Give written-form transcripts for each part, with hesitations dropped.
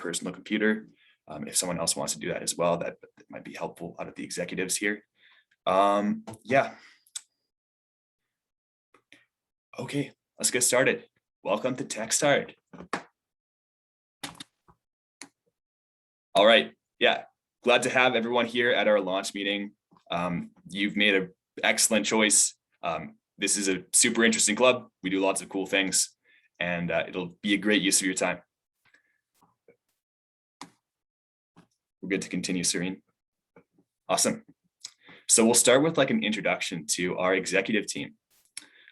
personal computer. If someone else wants to do that as well, that might be helpful out of the executives here. Yeah. Okay, let's get started. Welcome to TechStart. All right, yeah, glad to have everyone here at our launch meeting. You've made an excellent choice. This is a super interesting club. We do lots of cool things, and it'll be a great use of your time. We're good to continue, Serene. Awesome. So we'll start with like an introduction to our executive team.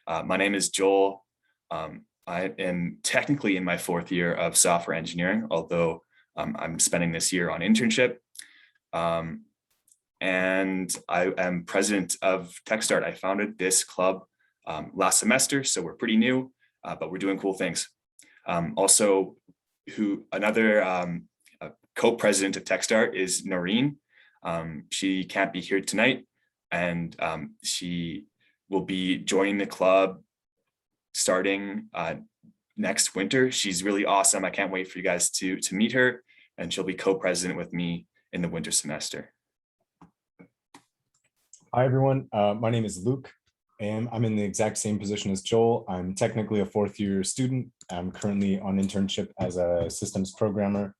My name is Joel. I am technically in my 4th year of software engineering, although I'm spending this year on internship. And I am president of TechStart. I founded this club last semester, so we're pretty new, but we're doing cool things. Also, another co-president of TechStart is Noreen. She can't be here tonight, and she will be joining the club starting next winter. She's really awesome. I can't wait for you guys to meet her, and she'll be co-president with me in the winter semester. Hi, everyone. My name is Luke, and I'm in the exact same position as Joel. I'm technically a 4th year student. I'm currently on internship as a systems programmer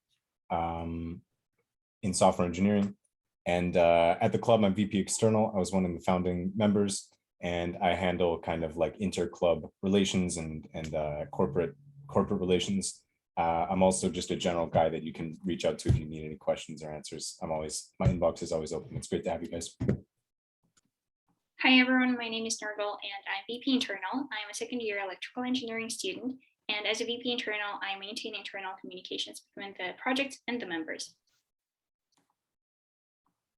in software engineering. And at the club, I'm VP External. I was one of the founding members, and I handle kind of like inter-club relations and corporate relations. I'm also just a general guy that you can reach out to if you need any questions or answers. My inbox is always open. It's great to have you guys. Hi everyone, my name is Nurgle and I'm VP Internal. I'm a 2nd year electrical engineering student, and as a VP Internal, I maintain internal communications between the project and the members.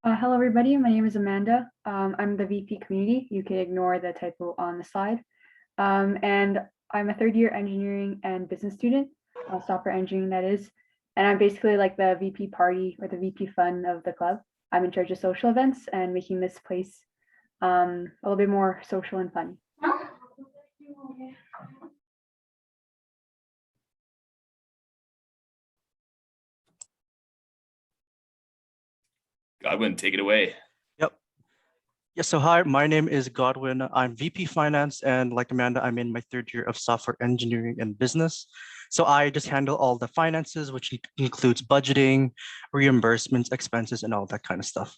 Hello everybody, my name is Amanda. I'm the VP Community. You can ignore the typo on the slide. And I'm a 3rd year engineering and business student, software engineering that is. And I'm basically like the VP party or the VP fun of the club. I'm in charge of social events and making this place a little bit more social and fun. Godwin, take it away. Yep. Yeah, so hi, my name is Godwin. I'm VP Finance, and like Amanda, I'm in my 3rd year of software engineering and business. So I just handle all the finances, which includes budgeting, reimbursements, expenses, and all that kind of stuff.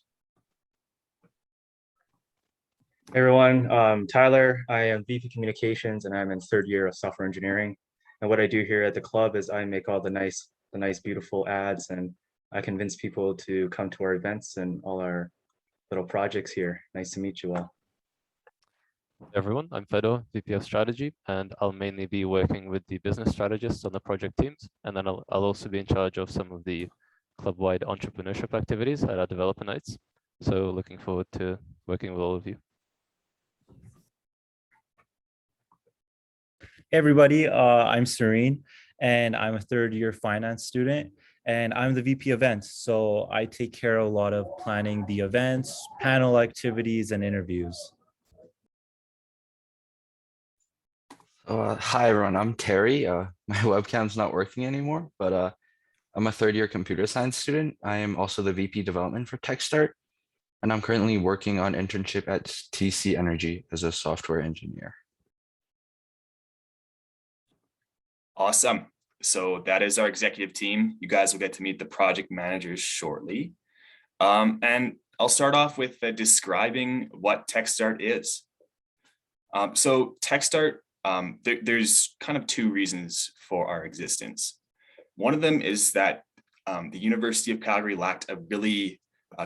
Hey everyone, Tyler. I am VP Communications, and I'm in 3rd year of software engineering. And what I do here at the club is I make all the nice, beautiful ads, and I convince people to come to our events and all our little projects here. Nice to meet you all. Hey everyone, I'm Fedor, VP of Strategy, and I'll mainly be working with the business strategists on the project teams, and then I'll also be in charge of some of the club-wide entrepreneurship activities at our developer nights. So looking forward to working with all of you. Hey everybody, I'm Serene, and I'm a 3rd year finance student, and I'm the VP events. So I take care of a lot of planning the events, panel activities, and interviews. Hi everyone, I'm Terry. My webcam's not working anymore, but I'm a 3rd year computer science student. I am also the VP development for TechStart, and I'm currently working on internship at TC Energy as a software engineer. Awesome. So that is our executive team. You guys will get to meet the project managers shortly. And I'll start off with describing what TechStart is. So TechStart, there's kind of 2 reasons for our existence. One of them is that the University of Calgary lacked a really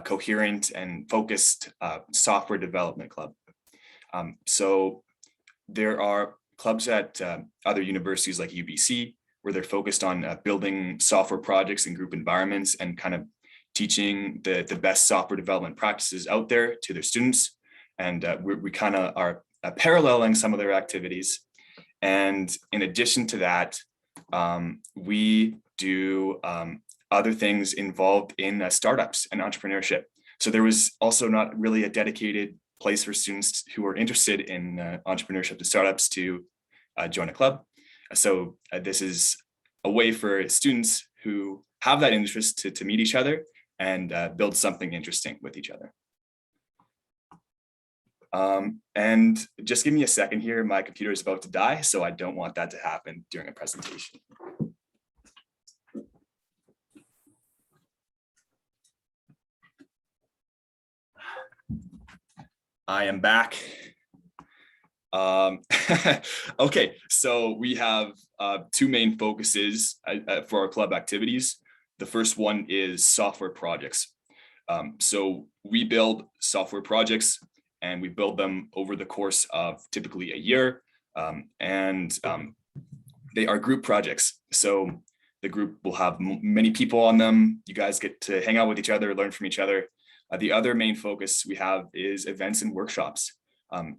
coherent and focused software development club. So there are clubs at other universities like UBC, where they're focused on building software projects in group environments and kind of teaching the best software development practices out there to their students. And we kind of are paralleling some of their activities. And in addition to that, we do other things involved in startups and entrepreneurship. So there was also not really a dedicated place for students who are interested in entrepreneurship and startups to join a club. So this is a way for students who have that interest to meet each other and build something interesting with each other. And just give me a second here. My computer is about to die, so I don't want that to happen during a presentation. I am back. Okay, so we have two main focuses for our club activities. The first one is software projects. So we build software projects and we build them over the course of typically a year. They are group projects. So the group will have many people on them. You guys get to hang out with each other, learn from each other. The other main focus we have is events and workshops.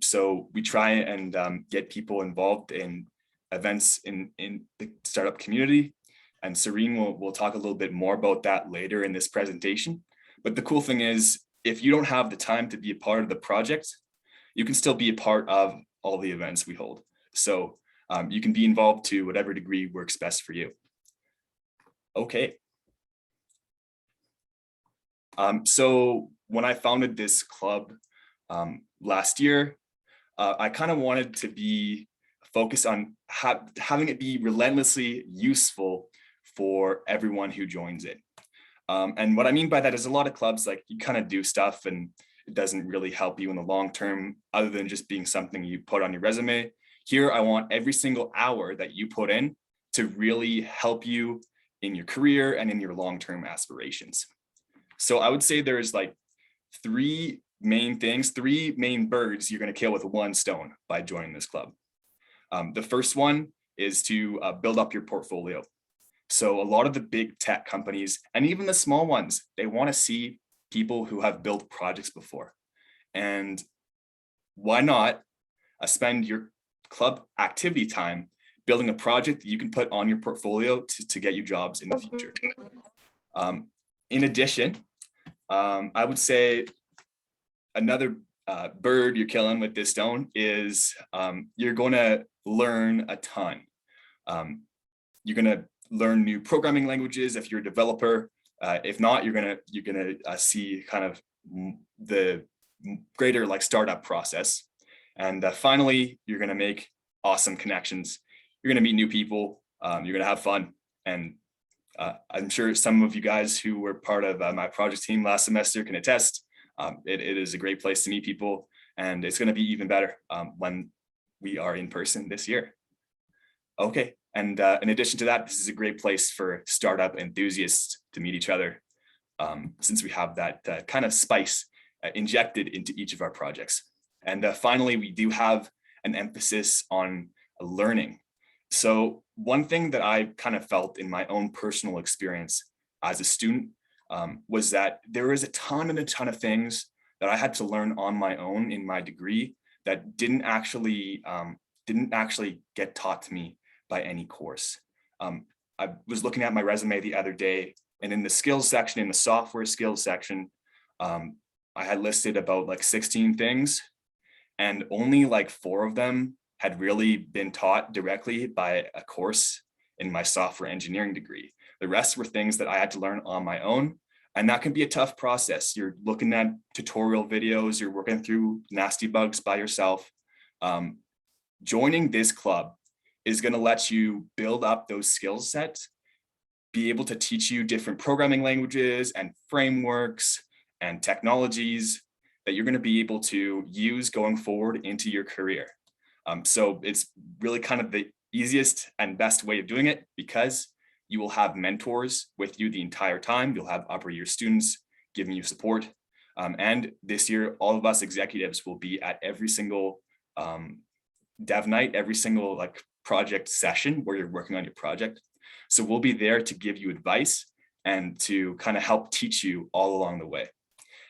So we try and get people involved in events in the startup community. And Serene will talk a little bit more about that later in this presentation. But the cool thing is, if you don't have the time to be a part of the project, you can still be a part of all the events we hold. So you can be involved to whatever degree works best for you. Okay. So when I founded this club last year, I kind of wanted to be focused on having it be relentlessly useful for everyone who joins it. And what I mean by that is a lot of clubs, like, you kind of do stuff and it doesn't really help you in the long term, other than just being something you put on your resume. Here, I want every single hour that you put in to really help you in your career and in your long-term aspirations. So I would say there's like three main birds you're going to kill with one stone by joining this club. The first one is to build up your portfolio. So a lot of the big tech companies, and even the small ones, they want to see people who have built projects before. And why not spend your club activity time building a project that you can put on your portfolio to get you jobs in the future. In addition, I would say another bird you're killing with this stone is you're going to learn a ton. You're going to learn new programming languages if you're a developer. If not, you're gonna see kind of the greater like startup process. And finally, you're gonna make awesome connections. You're gonna meet new people. You're gonna have fun. And I'm sure some of you guys who were part of my project team last semester can attest. It is a great place to meet people, and it's gonna be even better when we are in person this year. Okay. And in addition to that, this is a great place for startup enthusiasts to meet each other, since we have that kind of spice injected into each of our projects. And finally, we do have an emphasis on learning. So one thing that I kind of felt in my own personal experience as a student was that there was a ton of things that I had to learn on my own in my degree that didn't actually get taught to me by any course. I was looking at my resume the other day, and in the skills section, in the software skills section, I had listed about like 16 things, and only like 4 of them had really been taught directly by a course in my software engineering degree. The rest were things that I had to learn on my own, and that can be a tough process. You're looking at tutorial videos, you're working through nasty bugs by yourself. Joining this club is going to let you build up those skill sets, be able to teach you different programming languages and frameworks and technologies that you're going to be able to use going forward into your career. So it's really kind of the easiest and best way of doing it, because you will have mentors with you the entire time. You'll have upper year students giving you support. And this year, all of us executives will be at every single dev night, every single like project session where you're working on your project. So we'll be there to give you advice and to kind of help teach you all along the way.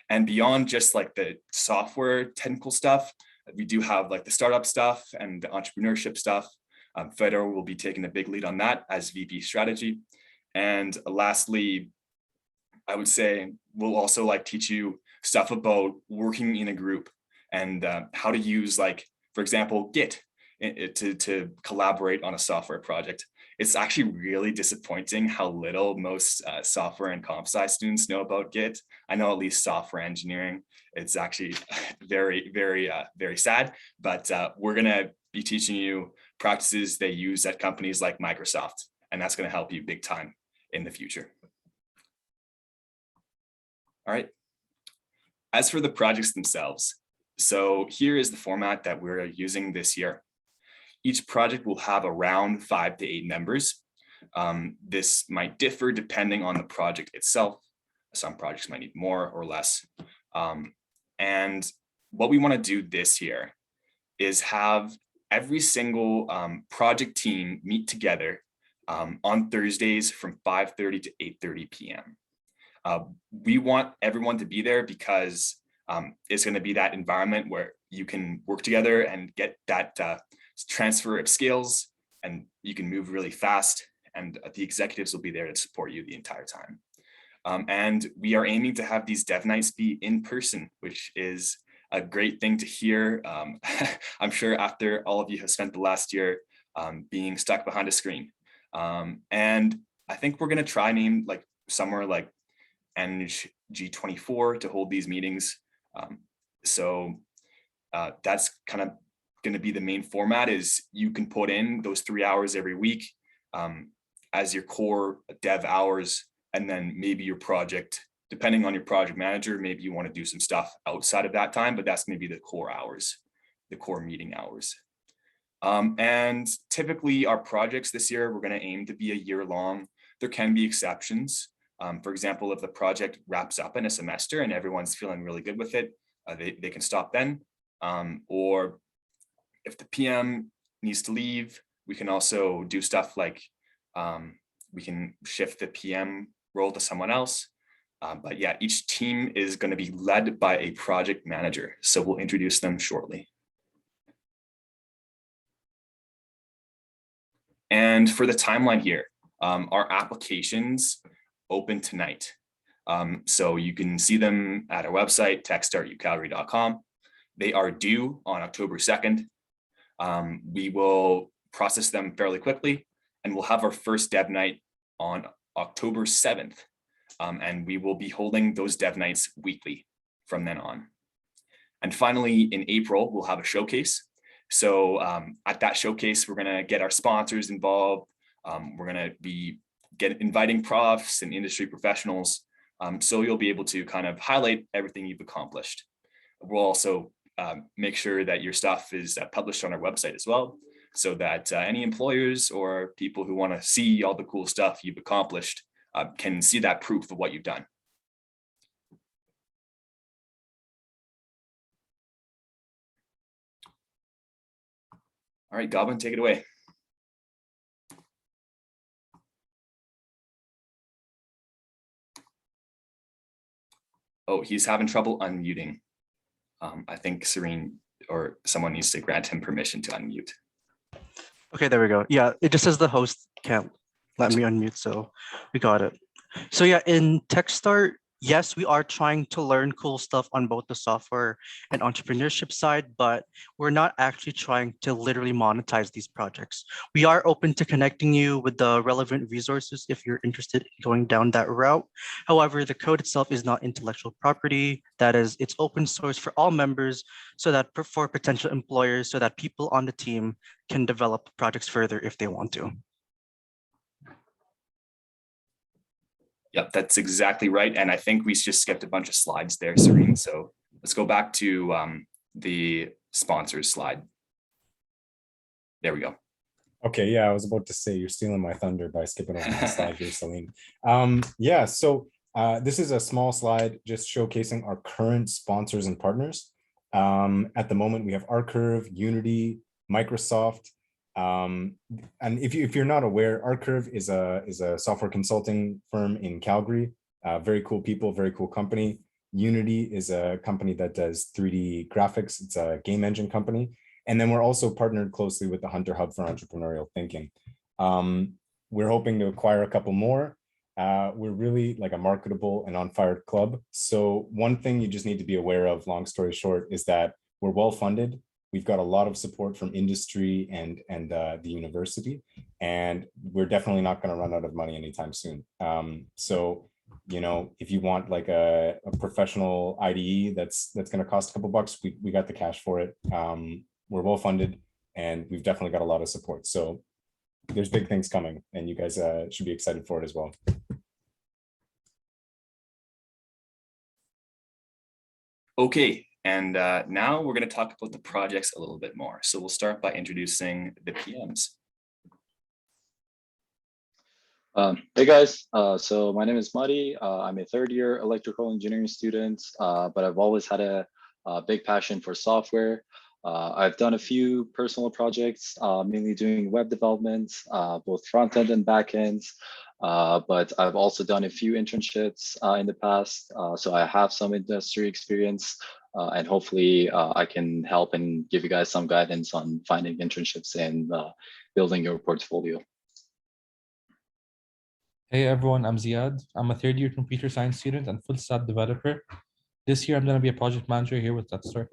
And beyond just like the software technical stuff, we do have like the startup stuff and the entrepreneurship stuff. Fedor will be taking a big lead on that as VP strategy. And lastly, I would say we'll also like teach you stuff about working in a group and how to use, like, for example, Git to collaborate on a software project. it's actually really disappointing how little most software and comp sci students know about Git. I know at least software engineering, it's actually very, very, very sad, but we're gonna be teaching you practices they use at companies like Microsoft, and that's gonna help you big time in the future. All right. As for the projects themselves, so here is the format that we're using this year. Each project will have around 5 to 8 members. This might differ depending on the project itself. Some projects might need more or less. And what we want to do this year is have every single project team meet together on Thursdays from 5:30 to 8:30 p.m. We want everyone to be there because it's going to be that environment where you can work together and get that transfer of skills, and you can move really fast, and the executives will be there to support you the entire time. And we are aiming to have these dev nights be in person, which is a great thing to hear. I'm sure after all of you have spent the last year being stuck behind a screen. And I think we're going to try and aim like somewhere like G24 to hold these meetings. So that's kind of going to be the main format, is you can put in those 3 hours every week as your core dev hours, and then maybe your project, depending on your project manager, maybe you want to do some stuff outside of that time, but that's maybe the core hours, the core meeting hours. And typically our projects this year, we're going to aim to be a year long. There can be exceptions. For example, if the project wraps up in a semester and everyone's feeling really good with it, they can stop then. Or if the PM needs to leave, we can also do stuff like we can shift the PM role to someone else. But yeah, each team is going to be led by a project manager. So we'll introduce them shortly. And for the timeline here, our applications open tonight. So you can see them at our website, techstartucalgary.com. They are due on October 2nd. We will process them fairly quickly, and we'll have our first dev night on October 7th. And we will be holding those dev nights weekly from then on. And finally, in April, we'll have a showcase. So at that showcase, we're going to get our sponsors involved. We're going to be inviting profs and industry professionals. So you'll be able to kind of highlight everything you've accomplished. We'll also make sure that your stuff is published on our website as well, so that any employers or people who want to see all the cool stuff you've accomplished can see that proof of what you've done. All right, Goblin, take it away. Oh, he's having trouble unmuting. I think Serene or someone needs to grant him permission to unmute. Okay, there we go. Yeah, it just says the host can't let me unmute, so we got it. So yeah, in TechStart, yes, we are trying to learn cool stuff on both the software and entrepreneurship side, but we're not actually trying to literally monetize these projects. We are open to connecting you with the relevant resources if you're interested in going down that route. However, the code itself is not intellectual property. That is, it's open source for all members, so that for potential employers, so that people on the team can develop projects further if they want to. Yep, that's exactly right. And I think we just skipped a bunch of slides there, Serene. So let's go back to the sponsors slide. There we go. Okay, yeah, I was about to say you're stealing my thunder by skipping over the slide here, Celine. Yeah, so this is a small slide just showcasing our current sponsors and partners. At the moment, we have rCurve, Unity, Microsoft. And if you're not aware, rCurve is a software consulting firm in Calgary. Very cool people, very cool company. Unity is a company that does 3D graphics. It's a game engine company. And then we're also partnered closely with the Hunter Hub for Entrepreneurial Thinking. We're hoping to acquire a couple more. We're really like a marketable and on-fire club. So one thing you just need to be aware of, long story short, is that we're well funded. We've got a lot of support from industry and the university. and we're definitely not going to run out of money anytime soon. So, you know, if you want like a professional IDE that's going to cost a couple bucks, we got the cash for it. We're well funded, and we've definitely got a lot of support. So there's big things coming, and you guys should be excited for it as well. Okay, and now we're going to talk about the projects a little bit more. So we'll start by introducing the PMs. Hey guys, so my name is Muddy. I'm a third year electrical engineering student, but I've always had a big passion for software. I've done a few personal projects, mainly doing web development, both front end and back end. But I've also done a few internships in the past, so I have some industry experience, and hopefully I can help and give you guys some guidance on finding internships and building your portfolio. Hey everyone, I'm Ziad. I'm a third year computer science student and full stack developer. This year I'm going to be a project manager here with Let's Start.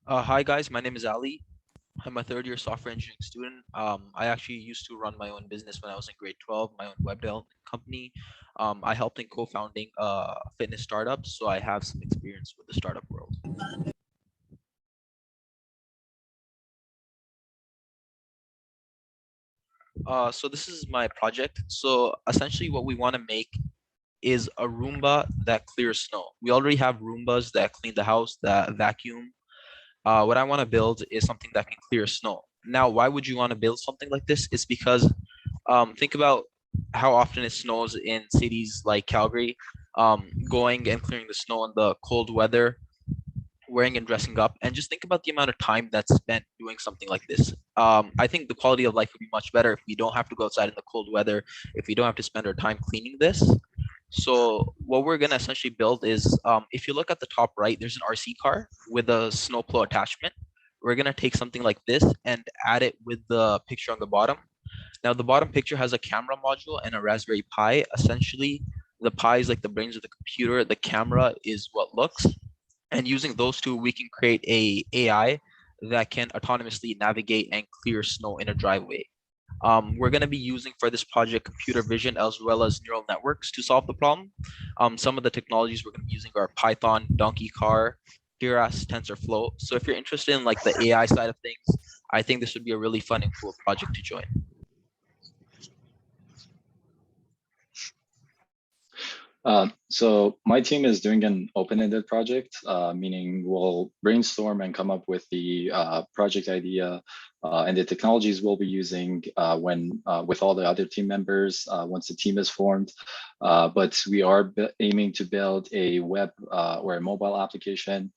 Hi guys, my name is Ali. I'm a third year software engineering student. I actually used to run my own business when I was in grade 12, my own web development company. I helped in co-founding a fitness startup, so I have some experience with the startup world. So this is my project. So essentially what we want to make is a Roomba that clears snow. We already have Roombas that clean the house, that vacuum. What I want to build is something that can clear snow. Now, why would you want to build something like this? It's because think about how often it snows in cities like Calgary, going and clearing the snow in the cold weather, wearing and dressing up, and just think about the amount of time that's spent doing something like this. I think the quality of life would be much better if we don't have to go outside in the cold weather, if we don't have to spend our time cleaning this. So what we're going to essentially build is, if you look at the top right, there's an RC car with a snowplow attachment. We're going to take something like this and add it with the picture on the bottom. Now the bottom picture has a camera module and a Raspberry Pi. Essentially, the Pi is like the brains of the computer. The camera is what looks. And using those two, we can create a AI that can autonomously navigate and clear snow in a driveway. We're going to be using for this project computer vision as well as neural networks to solve the problem. Some of the technologies we're going to be using are Python, Donkey Car, Keras, TensorFlow. So if you're interested in like the AI side of things, I think this would be a really fun and cool project to join. So my team is doing an open-ended project, meaning we'll brainstorm and come up with the project idea and the technologies we'll be using with all the other team members once the team is formed. But we are aiming to build a web or a mobile application.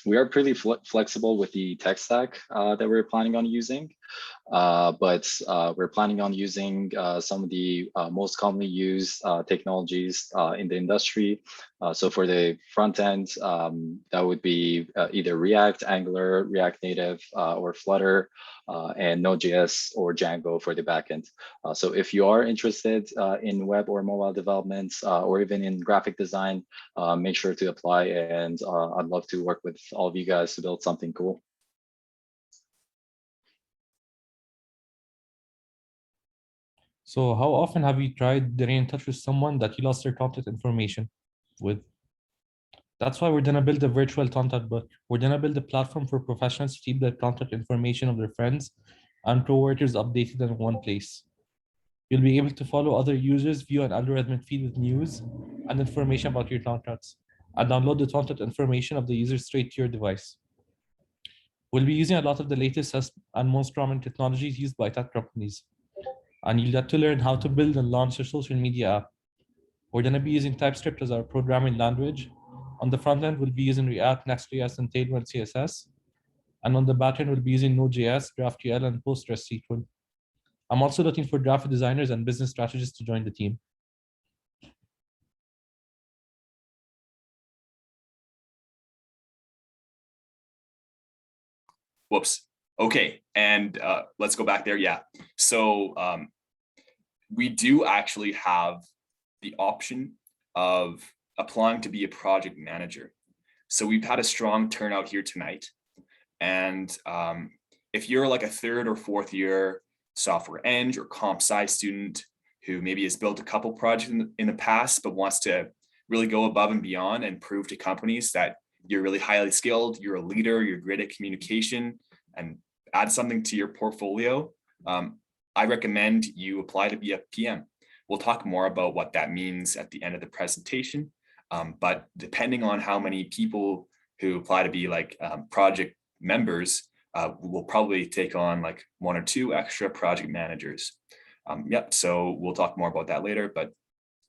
We are pretty flexible with the tech stack that we're planning on using. But we're planning on using some of the most commonly used technologies in the industry. So for the front end, that would be either React, Angular, React Native, or Flutter, and Node.js or Django for the backend. So if you are interested in web or mobile development, or even in graphic design, make sure to apply, and I'd love to work with all of you guys to build something cool. So how often have you tried getting in touch with someone that you lost their contact information with? That's why we're gonna build a virtual contact book. We're gonna build a platform for professionals to keep their contact information of their friends and coworkers updated in one place. You'll be able to follow other users, view an algorithmic feed with news and information about your contacts, and download the contact information of the user straight to your device. We'll be using a lot of the latest and most prominent technologies used by tech companies, and you'll get to learn how to build and launch a social media app. We're going to be using TypeScript as our programming language. On the front end, we'll be using React, Next.js, and Tailwind CSS. And on the back end, we'll be using Node.js, GraphQL, and PostgreSQL. I'm also looking for graphic designers and business strategists to join the team. Whoops. Okay, and let's go back there. Yeah, so we do actually have the option of applying to be a project manager. So we've had a strong turnout here tonight, and if you're like a third or fourth year software eng or comp sci student who maybe has built a couple projects in the past, but wants to really go above and beyond and prove to companies that you're really highly skilled, you're a leader, you're great at communication, and add something to your portfolio, I recommend you apply to be a PM. We'll talk more about what that means at the end of the presentation. But depending on how many people who apply to be like project members, we'll probably take on like 1 or 2 extra project managers. Yep, so we'll talk more about that later, but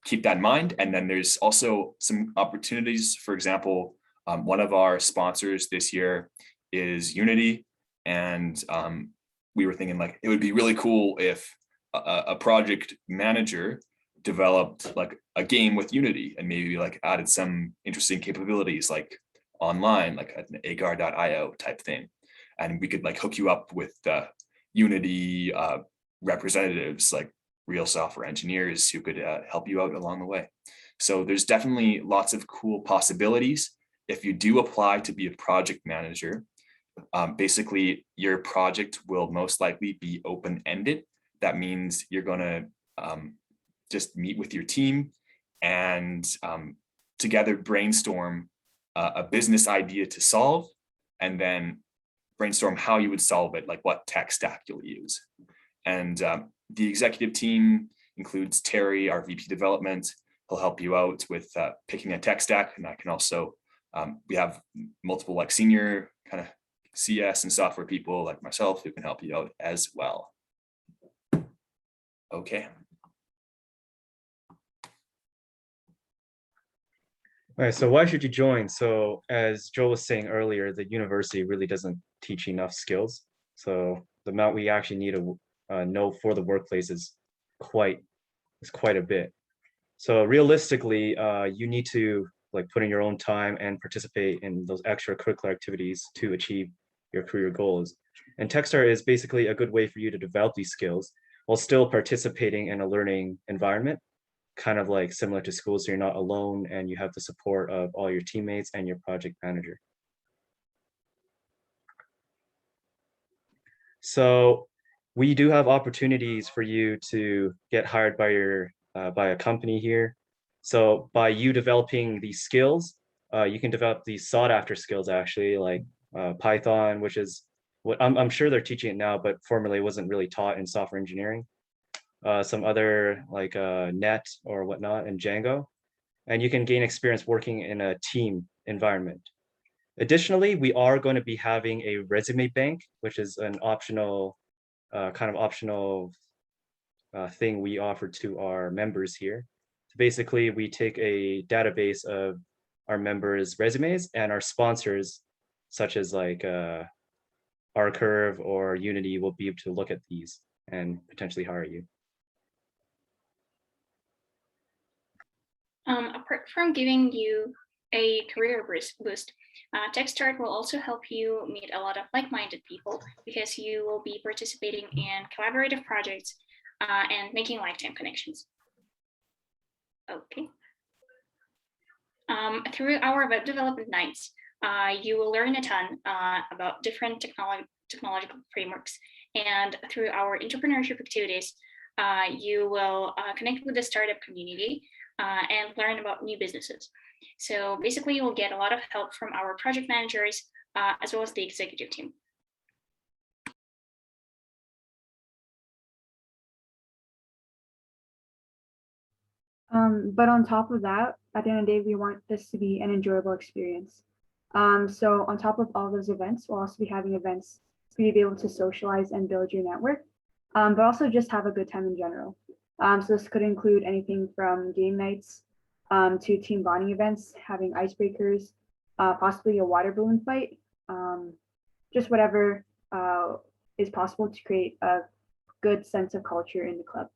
keep that in mind. And then there's also some opportunities. For example, one of our sponsors this year is Unity. And we were thinking like, it would be really cool if a project manager developed like a game with Unity and maybe like added some interesting capabilities like online, like an agar.io type thing. And we could like hook you up with Unity representatives, like real software engineers who could help you out along the way. So there's definitely lots of cool possibilities. If you do apply to be a project manager, basically your project will most likely be open-ended. That means you're gonna just meet with your team and together brainstorm a business idea to solve, and then brainstorm how you would solve it, like what tech stack you'll use. And the executive team includes Terry, our VP development. He'll help you out with picking a tech stack. And I can also, we have multiple like senior kind of CS and software people like myself who can help you out as well. Okay. All right, so why should you join? So as Joel was saying earlier, the university really doesn't teach enough skills. So the amount we actually need to know for the workplace is quite a bit. So realistically, you need to like put in your own time and participate in those extracurricular activities to achieve your career goals. And Techstart is basically a good way for you to develop these skills while still participating in a learning environment, kind of like similar to school, so you're not alone and you have the support of all your teammates and your project manager. So we do have opportunities for you to get hired by your by a company here. So by you developing these skills, you can develop these sought after skills actually, like Python, which is what I'm sure they're teaching it now, but formerly wasn't really taught in software engineering. Some other like Net or whatnot, and Django. And you can gain experience working in a team environment. Additionally, we are going to be having a resume bank, which is an optional, kind of optional thing we offer to our members here. So basically, we take a database of our members' resumes and our sponsors, such as like RCurve or Unity, will be able to look at these and potentially hire you. Apart from giving you a career boost, Techstart will also help you meet a lot of like-minded people because you will be participating in collaborative projects and making lifetime connections. Okay. Through our web development nights, you will learn a ton about different technological frameworks, and through our entrepreneurship activities, you will connect with the startup community and learn about new businesses. So basically, you'll get a lot of help from our project managers as well as the executive team. But on top of that, at the end of the day, we want this to be an enjoyable experience. So on top of all those events, we'll also be having events for you to be able to socialize and build your network, but also just have a good time in general. So this could include anything from game nights to team bonding events, having icebreakers, possibly a water balloon fight, just whatever is possible to create a good sense of culture in the club.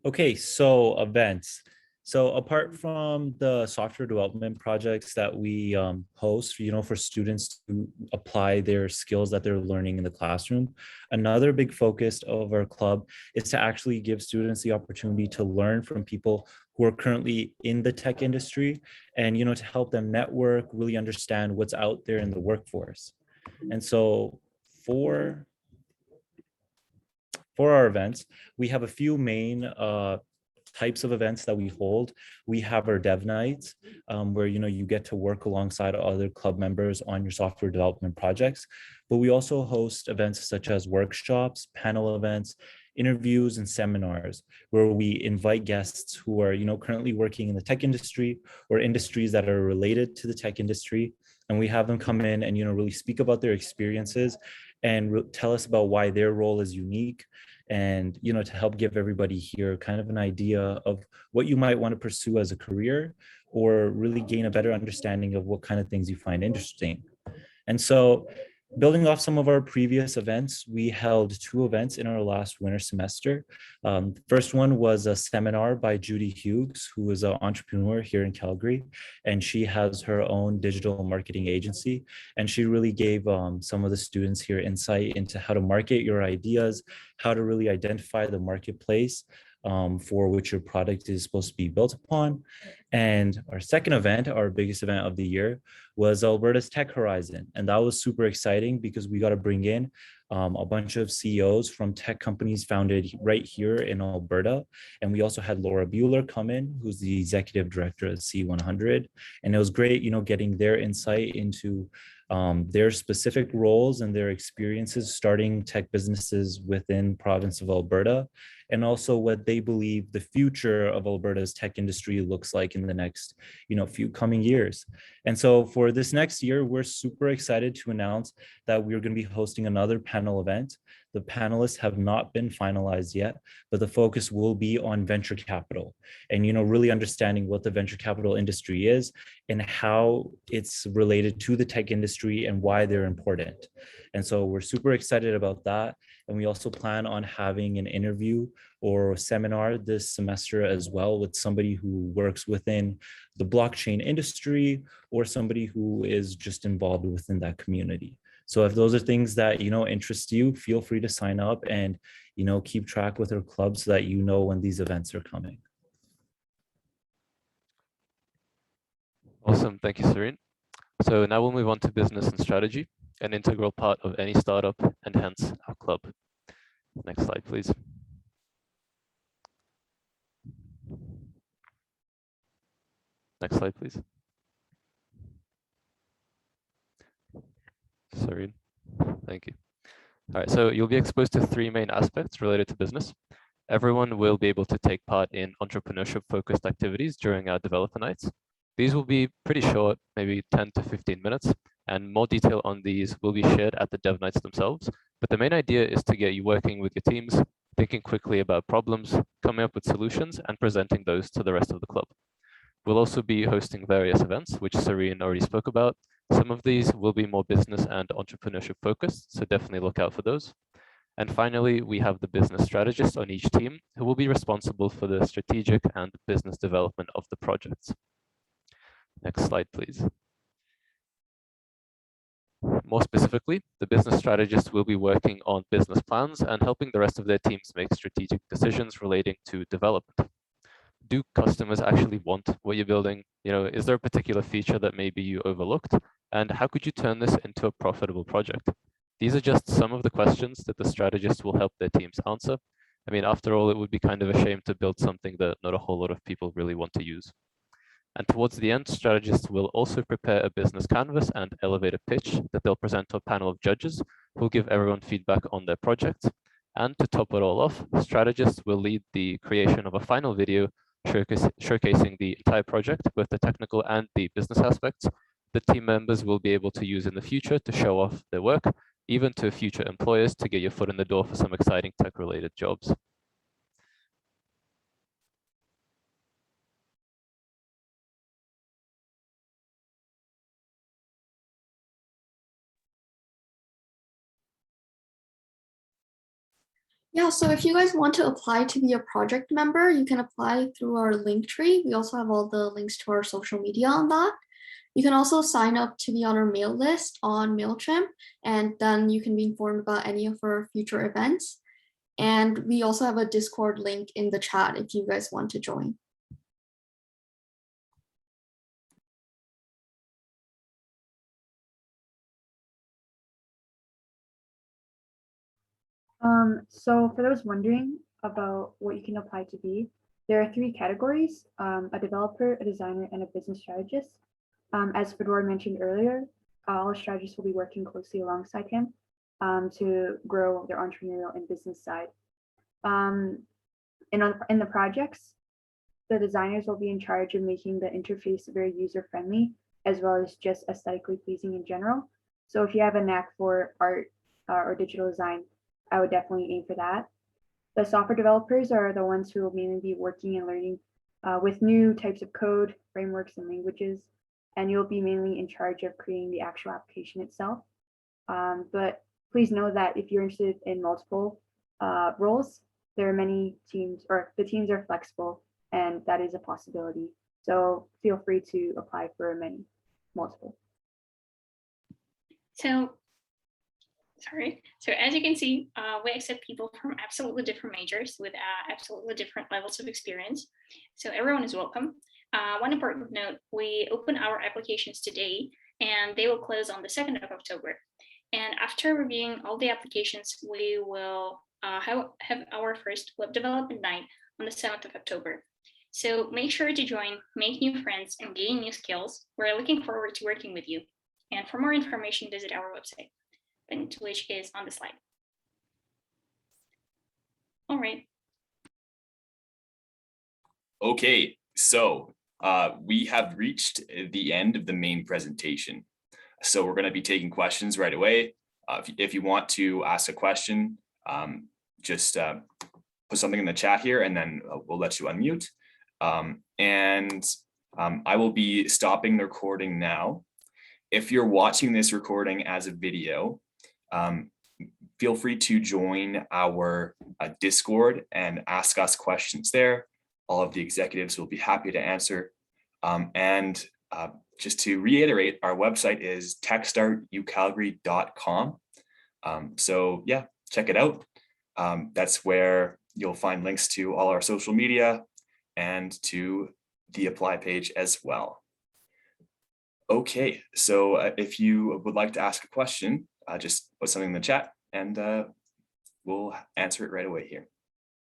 Okay, so events. So apart from the software development projects that we host, for students to apply their skills that they're learning in the classroom, another big focus of our club is to actually give students the opportunity to learn from people who are currently in the tech industry, and to help them network, really understand what's out there in the workforce. And so for our events, we have a few main types of events that we hold. We have our dev nights, where you get to work alongside other club members on your software development projects. But we also host events such as workshops, panel events, interviews, and seminars, where we invite guests who are currently working in the tech industry or industries that are related to the tech industry. And we have them come in and really speak about their experiences and tell us about why their role is unique, and to help give everybody here kind of an idea of what you might want to pursue as a career, or really gain a better understanding of what kind of things you find interesting. And so, building off some of our previous events, we held 2 events in our last winter semester. The first one was a seminar by Judy Hughes, who is an entrepreneur here in Calgary, and she has her own digital marketing agency. And she really gave some of the students here insight into how to market your ideas, how to really identify the marketplace for which your product is supposed to be built upon. And our second event, our biggest event of the year, was Alberta's Tech Horizon. And that was super exciting because we got to bring in a bunch of CEOs from tech companies founded right here in Alberta. And we also had Laura Bueller come in, who's the executive director of C100. And it was great, getting their insight into their specific roles and their experiences starting tech businesses within province of Alberta, and also what they believe the future of Alberta's tech industry looks like in the next, few coming years. And so for this next year, we're super excited to announce that we're going to be hosting another panel event. The panelists have not been finalized yet, but the focus will be on venture capital and, really understanding what the venture capital industry is and how it's related to the tech industry and why they're important. And so we're super excited about that. And we also plan on having an interview or a seminar this semester as well with somebody who works within the blockchain industry or somebody who is just involved within that community. So if those are things that, interest you, feel free to sign up and, keep track with our club so that when these events are coming. Awesome. Thank you, Serene. So now we'll move on to business and strategy, an integral part of any startup and hence our club. Next slide, please. Next slide, please. Sorry. Thank you. All right, so you'll be exposed to 3 main aspects related to business. Everyone will be able to take part in entrepreneurship-focused activities during our developer nights. These will be pretty short, maybe 10 to 15 minutes, and more detail on these will be shared at the dev nights themselves. But the main idea is to get you working with your teams, thinking quickly about problems, coming up with solutions, and presenting those to the rest of the club. We'll also be hosting various events, which Serene already spoke about. Some of these will be more business and entrepreneurship focused, so definitely look out for those. And finally, we have the business strategist on each team who will be responsible for the strategic and business development of the projects. Next slide, please. More specifically, the business strategist will be working on business plans and helping the rest of their teams make strategic decisions relating to development. Do customers actually want what you're building? Is there a particular feature that maybe you overlooked? And how could you turn this into a profitable project? These are just some of the questions that the strategist will help their teams answer. I mean, after all, it would be kind of a shame to build something that not a whole lot of people really want to use. And towards the end, strategists will also prepare a business canvas and elevator pitch that they'll present to a panel of judges who will give everyone feedback on their project. And to top it all off, strategists will lead the creation of a final video showcasing the entire project, both the technical and the business aspects, that team members will be able to use in the future to show off their work, even to future employers to get your foot in the door for some exciting tech-related jobs. Yeah, so if you guys want to apply to be a project member, you can apply through our link tree. We also have all the links to our social media on that. You can also sign up to be on our mail list on MailChimp, and then you can be informed about any of our future events. And we also have a Discord link in the chat if you guys want to join. So for those wondering about what you can apply to be, there are three categories, a developer, a designer, and a business strategist. As Fedor mentioned earlier, all strategists will be working closely alongside him to grow their entrepreneurial and business side. In the projects, the designers will be in charge of making the interface very user-friendly, as well as just aesthetically pleasing in general. So if you have a knack for art or digital design, I would definitely aim for that. The software developers are the ones who will mainly be working and learning with new types of code, frameworks, and languages, and you'll be mainly in charge of creating the actual application itself. But please know that if you're interested in multiple roles, there are many teams, or the teams are flexible, and that is a possibility. So feel free to apply for multiple. So as you can see, we accept people from absolutely different majors with absolutely different levels of experience. So everyone is welcome. One important note, we open our applications today and they will close on the 2nd of October. And after reviewing all the applications, we will have our first web development night on the 7th of October. So make sure to join, make new friends, and gain new skills. We're looking forward to working with you. And for more information, visit our website, the link to which is on the slide. All right. Okay, so we have reached the end of the main presentation. So we're going to be taking questions right away. If you want to ask a question, just put something in the chat here and then we'll let you unmute. I will be stopping the recording now. If you're watching this recording as a video, feel free to join our Discord and ask us questions there. All of the executives will be happy to answer. Just to reiterate, our website is techstartucalgary.com. So yeah, check it out. That's where you'll find links to all our social media and to the apply page as well. Okay, so if you would like to ask a question, just put something in the chat and we'll answer it right away here.